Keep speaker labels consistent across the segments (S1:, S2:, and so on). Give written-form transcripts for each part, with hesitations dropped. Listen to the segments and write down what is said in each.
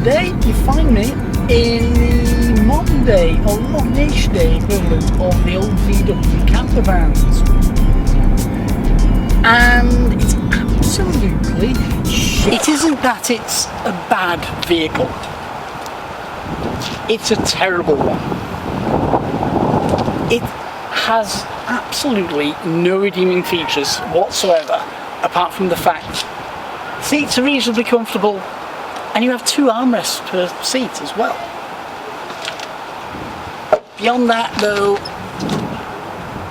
S1: Today you find me in the modern day or modern-ish day equivalent of the old VW campervans, and it's absolutely shit. It isn't that it's a bad vehicle, it's a terrible one. It has absolutely no redeeming features whatsoever, apart from the fact seats are reasonably comfortable and you have 2 armrests per seat as well. Beyond that though,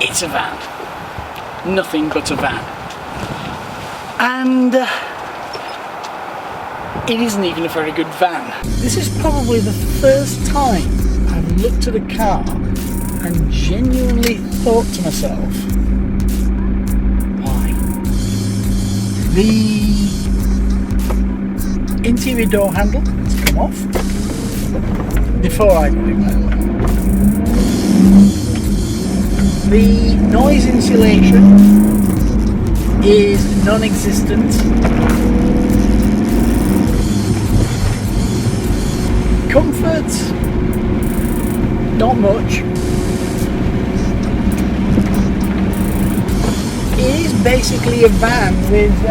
S1: it's a van. Nothing but a van. And it isn't even a very good van. This is probably the first time I've looked at a car and genuinely thought to myself, why? The interior door handle has come off before I got it, by the way. The noise insulation is non-existent. Comfort, not much. It is basically a van with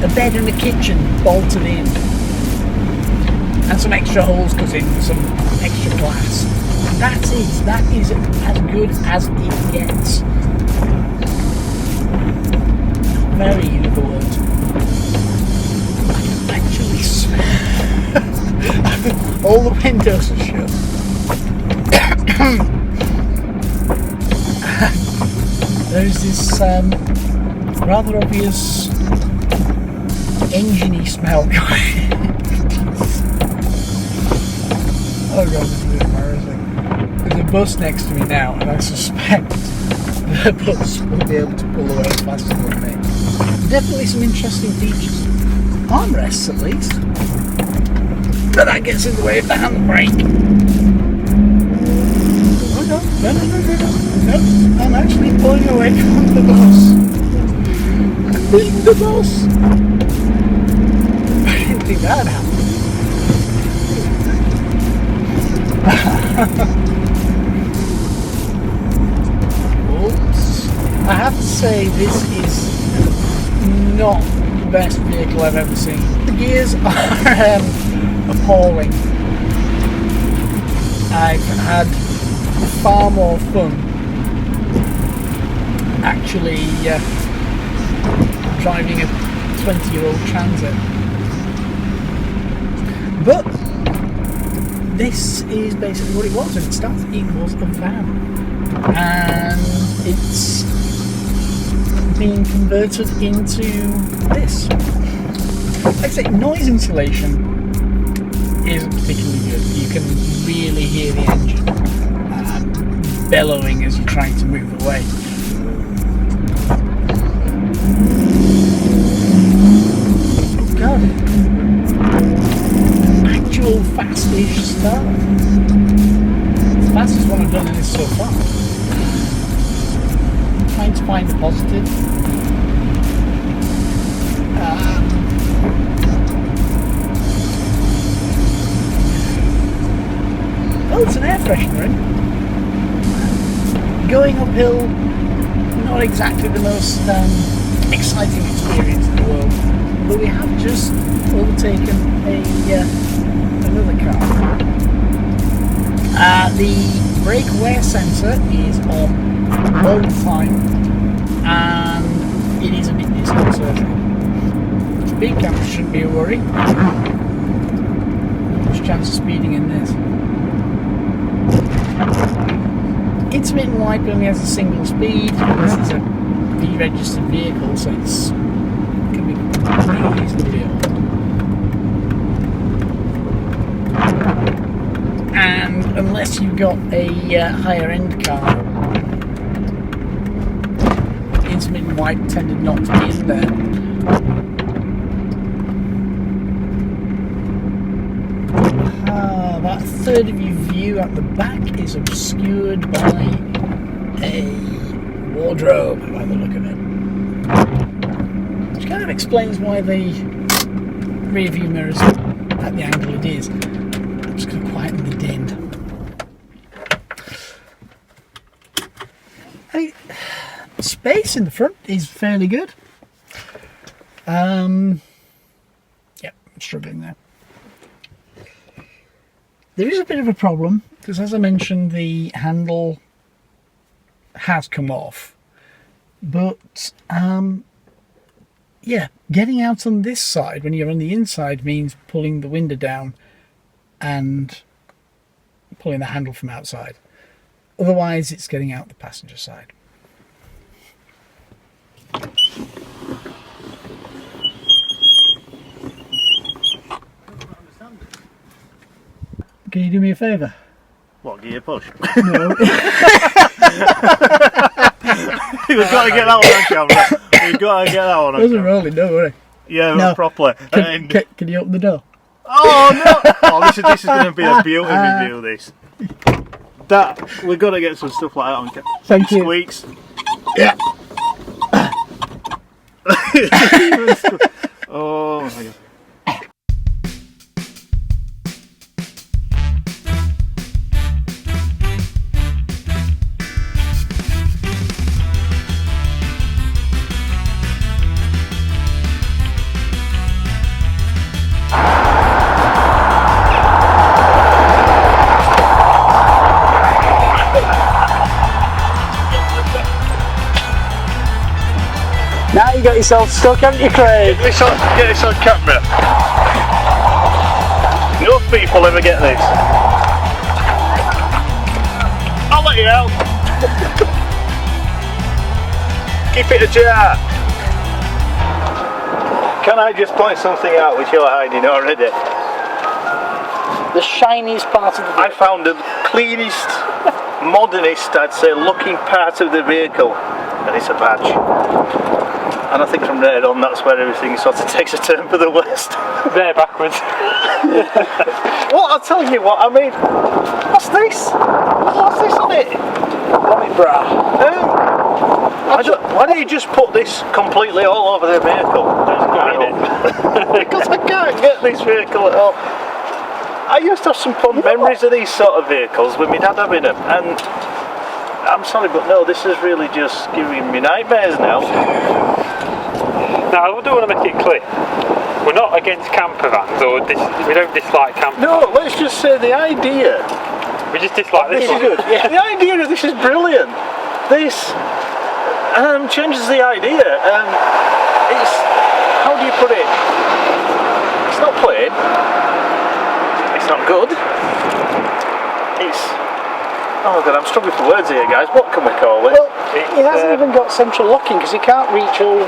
S1: a bed and a kitchen bolted in, and some extra holes cut in for some extra glass. That's it. That is as good as it gets. Very in other words. I can actually smell. All the windows are shut. There's this rather obvious engine-y smell going. Oh god, this is embarrassing. There's a bus next to me now, and I suspect the bus will be able to pull away faster than me. Definitely some interesting features. Armrests, at least. But that gets in the way of the handbrake. Oh no, no. I'm actually pulling away from the bus. I'm being the bus. I didn't think that happened. Oops. I have to say, this is not the best vehicle I've ever seen. The gears are appalling. I've had far more fun actually driving a 20-year-old Transit. But this is basically what it was when it started. It was a van, and it's being converted into this. Like I say, noise insulation isn't particularly good. You can really hear the engine bellowing as you're trying to move away. Oh god. Actual fast-ish start. It's the fastest one I've done in this so far. I'm trying to find the positive. Oh, it's an air freshener in. Going uphill, not exactly the most exciting experience in the world, but we have just overtaken another car. The brake wear sensor is on all the time, and it is a bit disconcerting. Speed camera shouldn't be a worry. There's a chance of speeding in this. Intermittent wipe only has a single speed. This is a deregistered vehicle, so it can be reasonably old. And unless you've got a higher end car, intermittent wipe tended not to be in there. That third of view at the back is obscured by a wardrobe, by the look of it. Which kind of explains why the rear view mirrors at the angle it is. I'm just going to quieten the din. Hey, space in the front is fairly good. Yeah, I'm struggling there. There is a bit of a problem because, as I mentioned, the handle has come off. But yeah, getting out on this side when you're on the inside means pulling the window down and pulling the handle from outside. Otherwise, it's getting out the passenger side. Can you do me a favour?
S2: What, give you a push?
S1: No.
S2: You've got to get that one on camera. You've got to get that one on
S1: It wasn't
S2: camera.
S1: rolling, don't worry.
S2: Yeah,
S1: No.
S2: properly.
S1: Can you open the door?
S2: Oh no! Oh, this is going to be a beauty review. This. That we've got to get some stuff like that on camera.
S1: Thank you.
S2: Squeaks.
S1: Yeah.
S2: Oh my god.
S1: Now you got yourself stuck, haven't you, Craig?
S2: Get this on camera. No people ever get this. I'll let you out. Keep it ajar. Can I just point something out which you're hiding already?
S1: The shiniest part of the
S2: I found the cleanest, modernist, I'd say, looking part of the vehicle, and it's a badge. And I think from there on, that's where everything sort of takes a turn for the worst.
S3: There backwards.
S2: Well, I'll tell you what, I mean, what's this? What's this on it?
S1: vomit bra.
S2: Why don't you just put this completely all over the vehicle? Because I can't get this vehicle at all. I used to have some fond memories of these sort of vehicles with my dad having them, and I'm sorry, but no, this is really just giving me nightmares now.
S3: Now, I do want to make it clear. We're not against campervans, or we don't dislike campers.
S2: No, let's just say the idea.
S3: We just dislike this one.
S2: Is good. Yeah. The idea of this is brilliant. This changes the idea. It's, how do you put it? It's not plain. It's not good. It's, oh god, I'm struggling for words here, guys. What can we call it?
S1: Well, it hasn't even got central locking because you can't reach all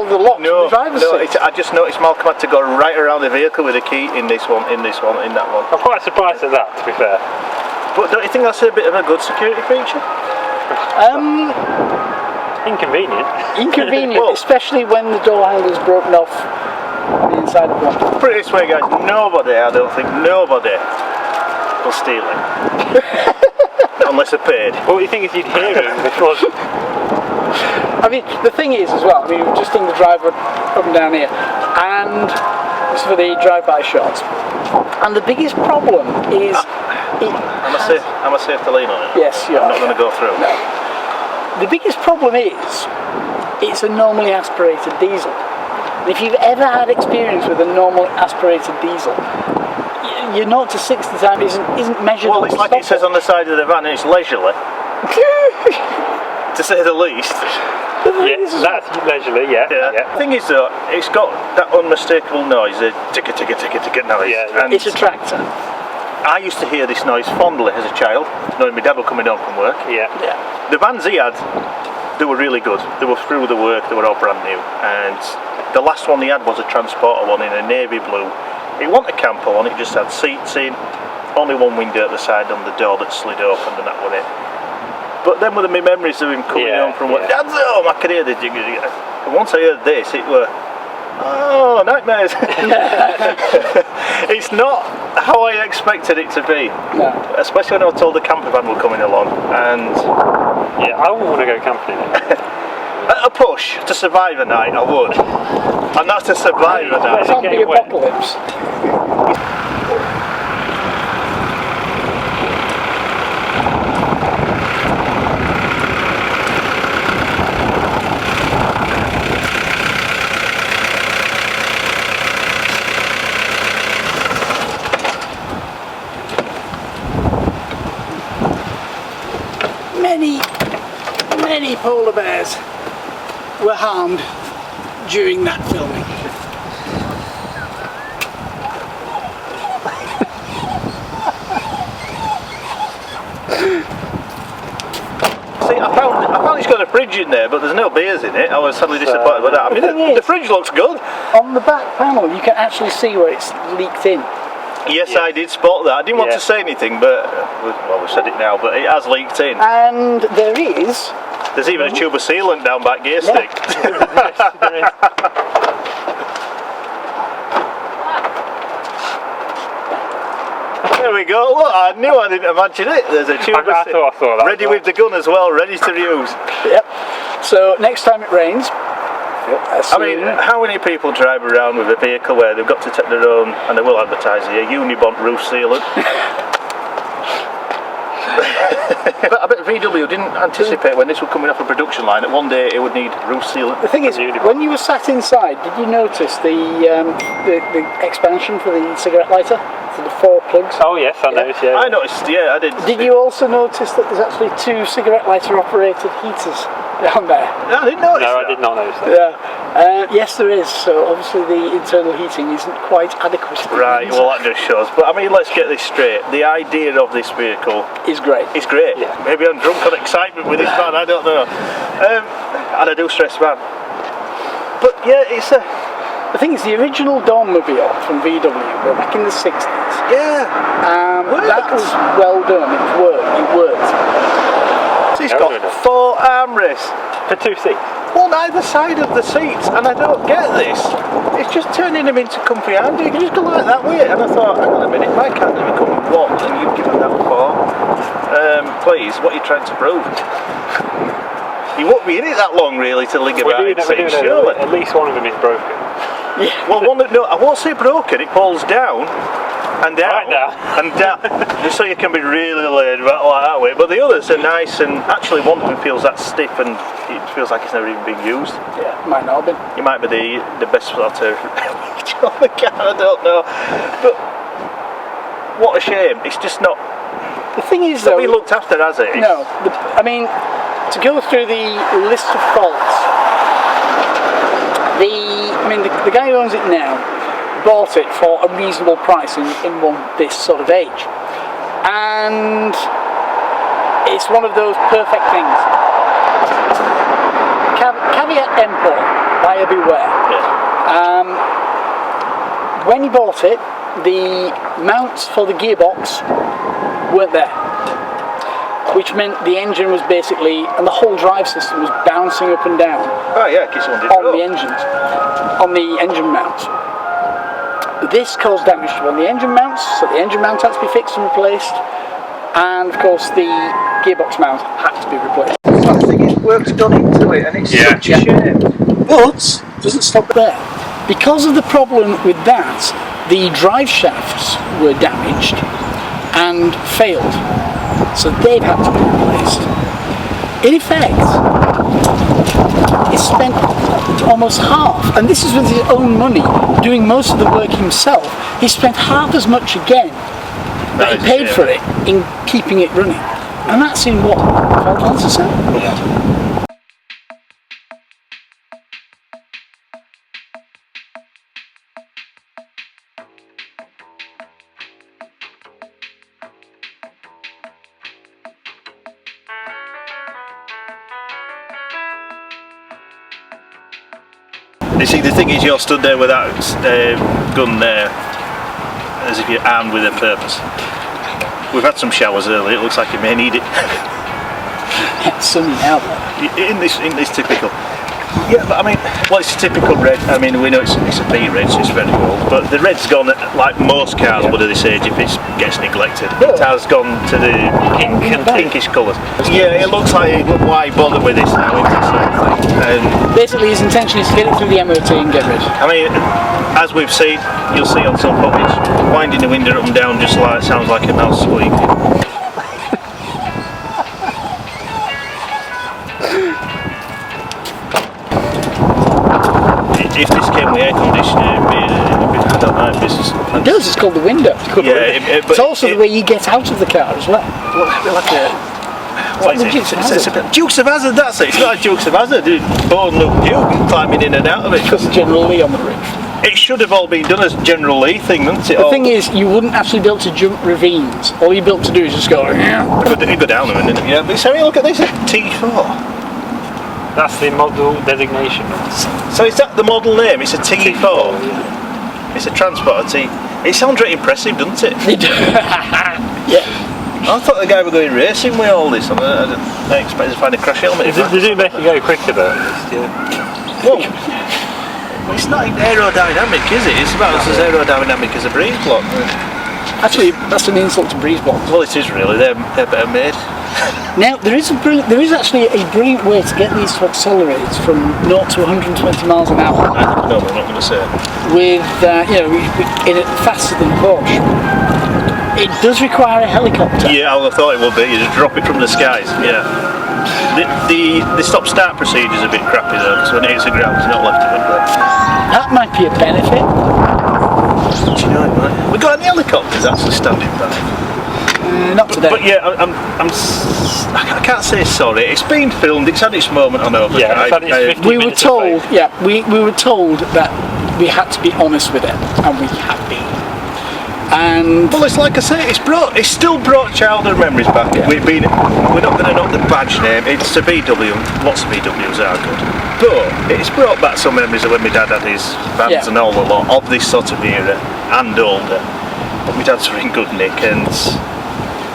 S1: the locks in the driver's seat.
S2: I just noticed Malcolm had to go right around the vehicle with a key in this one, in that one.
S3: I'm quite surprised at that, to be fair.
S2: But don't you think that's a bit of a good security feature?
S3: Inconvenient.
S1: Inconvenient,
S2: Well,
S1: especially when the door handle is broken off the inside of one.
S2: Put it this way, guys, I don't think nobody will steal it. Unless they're paid.
S3: What do you think if you'd hear him before?
S1: I mean, the thing is as well, I mean, we've just done the drive up and down here, and this is for the drive-by shots. And the biggest problem is...
S2: Am I safe to lean on it?
S1: Yes, you are.
S2: I'm not going to go through.
S1: No. The biggest problem is, it's a normally aspirated diesel. And if you've ever had experience with a normally aspirated diesel, your 0 to 60 time isn't measured.
S2: Well, it's like it says on the side of the van, it's leisurely. To say the least.
S3: Yeah, that's leisurely, yeah.
S2: The thing is though, it's got that unmistakable noise, the ticka ticka ticka ticka noise.
S3: Yeah.
S2: And
S1: it's a tractor.
S2: I used to hear this noise fondly as a child, knowing my dad was coming home from work.
S3: Yeah.
S2: The vans he had, they were really good. They were through the work, they were all brand new. And the last one he had was a transporter one in a navy blue. It wasn't a camper one, it just had seats in, only one window at the side and the door that slid open, and that was it. But then with my memories of him coming home from work, Dad's home, I could hear the jiggy. And once I heard this, it were, oh, nightmares. It's not how I expected it to be.
S1: No.
S2: Especially when I was told the camper van were coming along. And
S3: yeah, I wouldn't want to go camping in it.
S2: At a push, to survive a night, I would. And that's to survive a night.
S1: Zombie apocalypse. polar bears were harmed during that filming.
S2: See, I found it's got a fridge in there, but there's no beers in it. I was sadly disappointed with that. I mean, the fridge looks good.
S1: On the back panel, you can actually see where it's leaked in.
S2: Yes, I did spot that. I didn't want to say anything, but well, we've said it now. But it has leaked in.
S1: And there's
S2: even a tube of sealant down back gear stick. There we go. Look, I knew I didn't imagine it. There's a tube of sealant ready with the gun as well, ready to use.
S1: Yep. So next time it rains.
S2: I mean, how many people drive around with a vehicle where they've got to take their own, and they will advertise here, Unibond roof sealant? But I bet VW didn't anticipate when this was coming off a production line that one day it would need roof sealant.
S1: The thing is, when you were sat inside, did you notice the expansion for the cigarette lighter? For the 4 plugs?
S3: Oh yes, I noticed, yeah.
S2: I noticed, yeah, I did.
S1: Did you also notice that there's actually 2 cigarette lighter operated heaters down there?
S2: No, I didn't notice that.
S3: No, I did not notice that.
S1: Yeah. Yes, there is. So obviously the internal heating isn't quite adequate.
S2: Right, well that just shows. But I mean, let's get this straight. The idea of this vehicle
S1: is great.
S2: It's great.
S1: Yeah.
S2: Maybe I'm drunk on excitement with this van, I don't know. And I do stress van. But yeah, it's a...
S1: The thing is, the original Dawnmobile from VW, back in the 60s.
S2: Yeah.
S1: That was well done. It worked.
S2: So it's got 4 armrests.
S3: For 2 seats?
S2: On either side of the seats, and I don't get this. It's just turning them into comfy handy. You can just go like that way. And I thought, hang on a minute, my cat didn't come with 1 and you've given that 4. Please, what are you trying to prove? You won't be in it that long, really, to linger about it, surely.
S3: At least one of them is broken.
S2: Yeah. Well, no, I won't say broken. It falls down and down,
S3: right down.
S2: And down, just so you can be really laid back like that way. But the others are nice, and actually one of them feels that stiff, and it feels like it's never even been used.
S1: Yeah, might not have been.
S2: It might be the best sort of on the car. I don't know, but what a shame. It's just not.
S1: The thing is,
S2: though, we looked after, has it?
S1: No, I mean, to go through the list of faults. The guy who owns it now bought it for a reasonable price in this sort of age, and it's one of those perfect things. Caveat emptor, buyer beware.
S2: Yeah.
S1: When he bought it, the mounts for the gearbox weren't there, which meant the engine was basically, and the whole drive system was bouncing up and down.
S2: Oh yeah, in case someone did
S1: on the engine mount. This caused damage to one of the engine mounts, so the engine mount had to be fixed and replaced, and of course the gearbox mount had to be replaced.
S2: I think work's gone into it, and it's such a shame.
S1: But doesn't stop there. Because of the problem with that, the drive shafts were damaged and failed. So they've had to be replaced. In effect, he spent almost half, and this is with his own money, doing most of the work himself. He spent half as much again that he paid for it in keeping it running. And that's in what, 12 months or so?
S2: Yeah. You see, the thing is, you're stood there with that gun there, as if you're armed with a purpose. We've had some showers earlier. It looks like you may need it.
S1: It's sunny now.
S2: In this typical. Yeah, but I mean, well, it's a typical red. I mean, we know it's a B red, so it's very old. But the red's gone, like most cars would at this age if it gets neglected. It has gone to the pink and pinkish colours. Yeah, it looks like why bother with this now, isn't it, sort of thing?
S1: Basically, his intention is to get it through the MOT and get rid.
S2: I mean, as we've seen, you'll see on some footage, winding the window up and down just like sounds like a mouse squeak. If this came with air conditioning, I don't know if this is...
S1: It does, it's called the window.
S2: Yeah,
S1: it's also the way you get out of the car as well. What, the Dukes of Hazzard?
S2: Dukes of Hazzard, that's it. It's not a Dukes of Hazzard. It's Born Luke Duke climbing in and out of it.
S1: Because of General Lee on the roof.
S2: It should have all been done as General Lee thing, wouldn't it?
S1: The thing is, you wouldn't actually be able to jump ravines. All you'd be able to do is just go.
S2: You go down them, didn't you? Yeah, but so look at this, a T4.
S3: That's the model designation.
S2: So is that the model name? It's a T4.
S3: Yeah.
S2: It's a transporter T. It sounds very impressive, doesn't it?
S1: Yeah.
S2: I thought the guy were going racing with all this. I expected to find a crash helmet.
S3: They do make it go quicker though, at least, yeah.
S2: Whoa. It's not aerodynamic, is it? It's about as aerodynamic as a breeze block.
S1: Actually, that's an insult to breeze blocks.
S2: Well, it is really. They're better made.
S1: Now, there is actually a brilliant way to get these to accelerate from 0 to 120 miles an hour.
S2: No, I'm not going to say it.
S1: With, in it faster than a Porsche. It does require a helicopter.
S2: Yeah, I thought it would be. You just drop it from the skies. Yeah. The stop-start procedure is a bit crappy though, because when it hits the ground, it's not left of it. But
S1: that might be a benefit.
S2: Do you know it, mate? We got any helicopters actually standing by.
S1: Not today.
S2: But yeah, I can't say sorry. It's been filmed. It's had its moment on overdrive.
S3: Yeah, it's had its 50
S1: we were
S3: minutes of
S1: told.
S3: fame.
S1: Yeah, we were told that we had to be honest with it, and we have been. And
S2: well, it's like I say, it's still brought childhood memories back.
S1: Yeah.
S2: We're not going to knock the badge name. It's a VW. Lots of VWs are good, but it's brought back some memories of when my dad had his vans and all the lot of this sort of era and older. But my dad's in good nick, and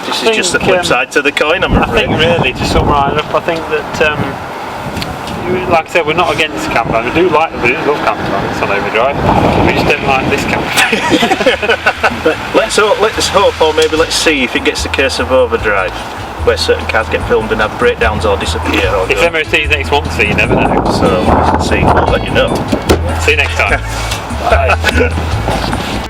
S2: this is just the flip side to the coin. I'm afraid.
S3: I think really, to summarise up, I think that like I said, we're not against campervan. We do love campervans on overdrive. We just don't like this campervan.
S2: But let's hope, or maybe let's see if it gets the curse of overdrive, where certain cars get filmed and have breakdowns or disappear. Or
S3: it's MOT's next month, so you never know.
S2: So we'll see. We'll let you know.
S3: See you next time.
S2: Bye.